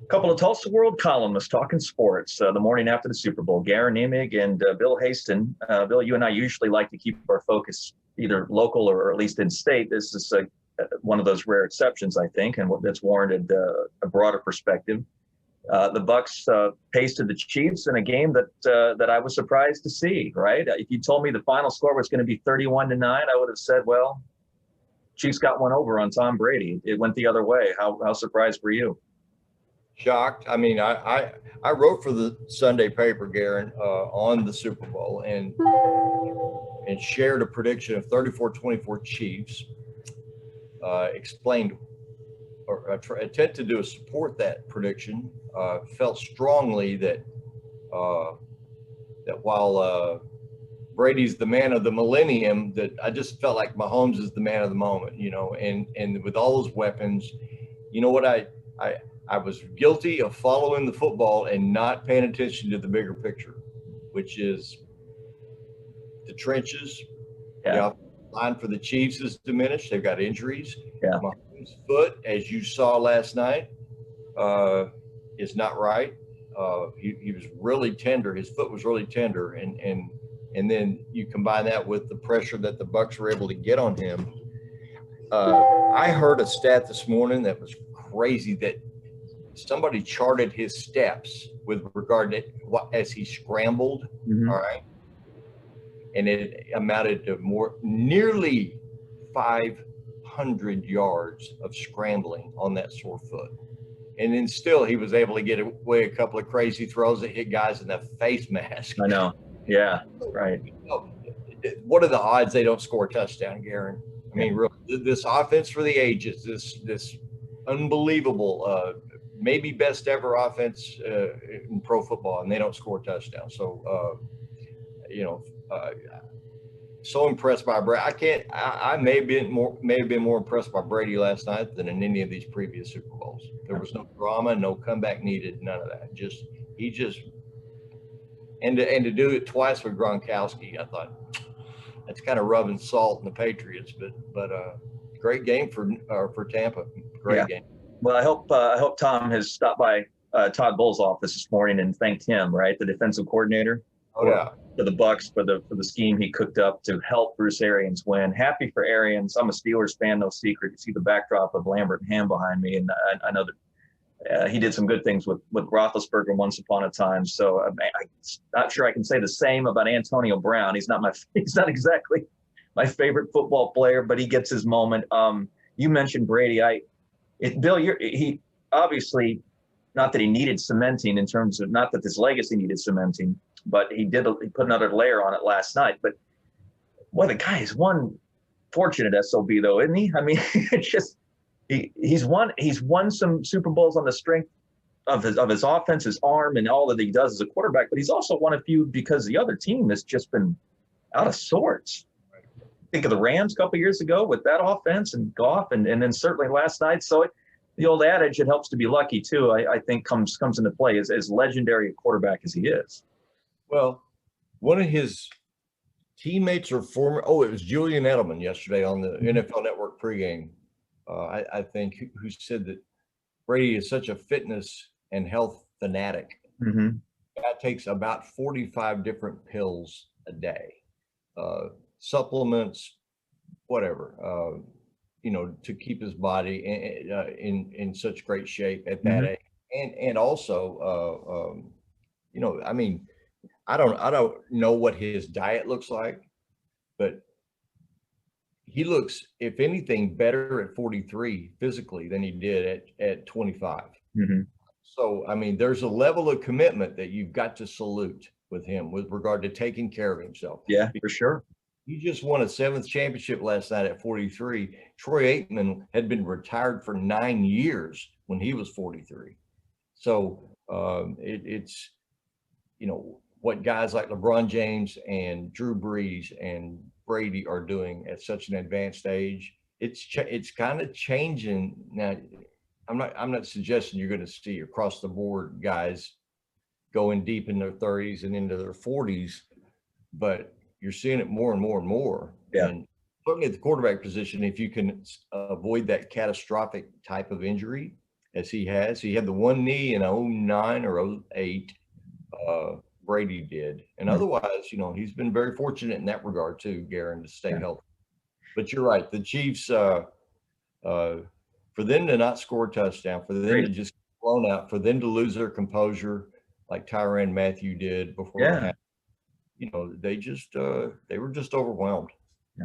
Couple of Tulsa World columnists talking sports the morning after the Super Bowl. Garen Emig and Bill Haisten. Bill, you and I usually like to keep our focus either local or at least in state. This is one of those rare exceptions, I think, and that's warranted a broader perspective. The Bucks pasted the Chiefs in a game that I was surprised to see. Right? If you told me the final score was going to be 31-9, I would have said, well, Chiefs got one over on Tom Brady. It went the other way. How surprised were you? Shocked. I mean, I wrote for the Sunday paper, Garen, on the Super Bowl and shared a prediction of 34-24 Chiefs. Explained or attempted to support that prediction. Felt strongly that while Brady's the man of the millennium, that I just felt like Mahomes is the man of the moment. And with all those weapons, you know what I was guilty of following the football and not paying attention to the bigger picture, which is the trenches. Yeah. The line for the Chiefs is diminished. They've got injuries. Yeah. Mahomes' foot, as you saw last night, is not right. He was really tender. His foot was really tender, and then you combine that with the pressure that the Bucks were able to get on him. I heard a stat this morning that was crazy, that somebody charted his steps with regard to as he scrambled. Mm-hmm. All right. And it amounted to nearly 500 yards of scrambling on that sore foot. And then still he was able to get away a couple of crazy throws that hit guys in the face mask. I know. Yeah. Right. What are the odds they don't score a touchdown, Garen? I mean, really, this offense for the ages, this unbelievable, maybe best ever offense in pro football, and they don't score a touchdown. So, so impressed by Brady. I may have been more impressed by Brady last night than in any of these previous Super Bowls. There was no drama, no comeback needed, none of that. And to do it twice with Gronkowski, I thought that's kind of rubbing salt in the Patriots. But great game for Tampa. Great game. Well, I hope Tom has stopped by Todd Bowles' office this morning and thanked him, right, the defensive coordinator, for the Bucks, for the scheme he cooked up to help Bruce Arians win. Happy for Arians. I'm a Steelers fan, no secret. You see the backdrop of Lambert and Ham behind me, and I know that he did some good things with Roethlisberger once upon a time. So I'm not sure I can say the same about Antonio Brown. He's not exactly my favorite football player, but he gets his moment. You mentioned Brady. Bill, he obviously, not that he needed cementing in terms of, not that this legacy needed cementing, but he put another layer on it last night. But boy, the guy is one fortunate SOB though, isn't he? I mean, it's just he's won some Super Bowls on the strength of his offense, his arm, and all that he does as a quarterback. But he's also won a few because the other team has just been out of sorts. Think of the Rams a couple of years ago with that offense and Goff, and then certainly last night. So the old adage, it helps to be lucky too, I think comes into play as legendary a quarterback as he is. Well, one of his teammates or it was Julian Edelman yesterday on the NFL Network pregame, I think, who said that Brady is such a fitness and health fanatic. Mm-hmm. That takes about 45 different pills a day. Supplements, whatever, to keep his body in such great shape at that age. And also, I mean, I don't know what his diet looks like, but he looks, if anything, better at 43 physically than he did at 25. Mm-hmm. So, I mean, there's a level of commitment that you've got to salute with him with regard to taking care of himself. Yeah, for sure. He just won a 7th championship last night at 43. Troy Aikman had been retired for 9 years when he was 43. So it's, what guys like LeBron James and Drew Brees and Brady are doing at such an advanced age. It's kind of changing now. I'm not suggesting you're going to see across the board guys going deep in their 30s and into their 40s, but you're seeing it more and more and more. Yeah. And certainly at the quarterback position, if you can avoid that catastrophic type of injury, as he has. He had the one knee in 09 or 08. Brady did. And otherwise, you know, he's been very fortunate in that regard too, Garen, to stay healthy. But you're right. The Chiefs, for them to not score a touchdown, for them to just get blown out, for them to lose their composure like Tyrann Mathieu did before the half, you know, they were just overwhelmed. Yeah.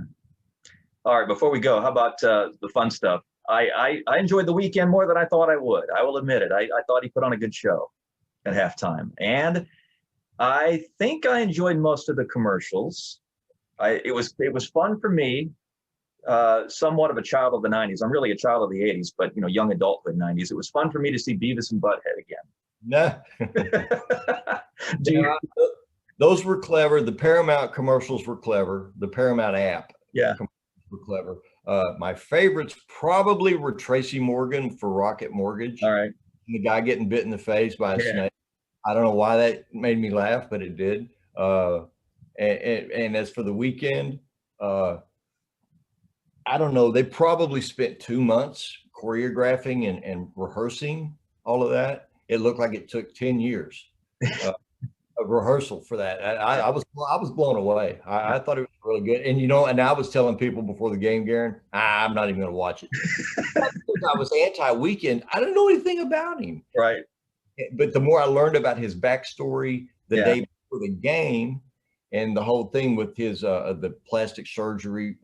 All right, before we go, how about the fun stuff? I enjoyed the Weeknd more than I thought I would. I will admit it. I thought he put on a good show at halftime. And I think I enjoyed most of the commercials. It was fun for me. Somewhat of a child of the 90s. I'm really a child of the 80s, but you know, young adulthood 90s. It was fun for me to see Beavis and Butthead again. No. Those were clever. The Paramount commercials were clever. The Paramount app were clever. My favorites probably were Tracy Morgan for Rocket Mortgage. All right. The guy getting bit in the face by a snake. I don't know why that made me laugh, but it did. And as for the Weeknd, I don't know. They probably spent 2 months choreographing and rehearsing all of that. It looked like it took 10 years of rehearsal for that. I was blown away. I thought it was really good. And you know, and I was telling people before the game, Garen, I'm not even going to watch it. I was anti-Weeknd. I didn't know anything about him. Right. But the more I learned about his backstory the day before the game, and the whole thing with his the plastic surgery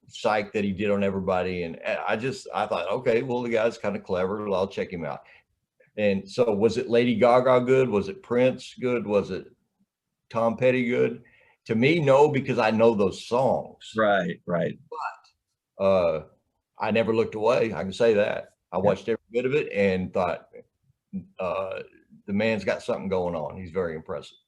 psych that he did on everybody, and I thought, okay, well, the guy's kind of clever. I'll check him out. And so, was it Lady Gaga good? Was it Prince good? Was it Tom Petty good? To me, no, because I know those songs. Right. But I never looked away. I can say that. I watched every bit of it and thought, the man's got something going on. He's very impressive.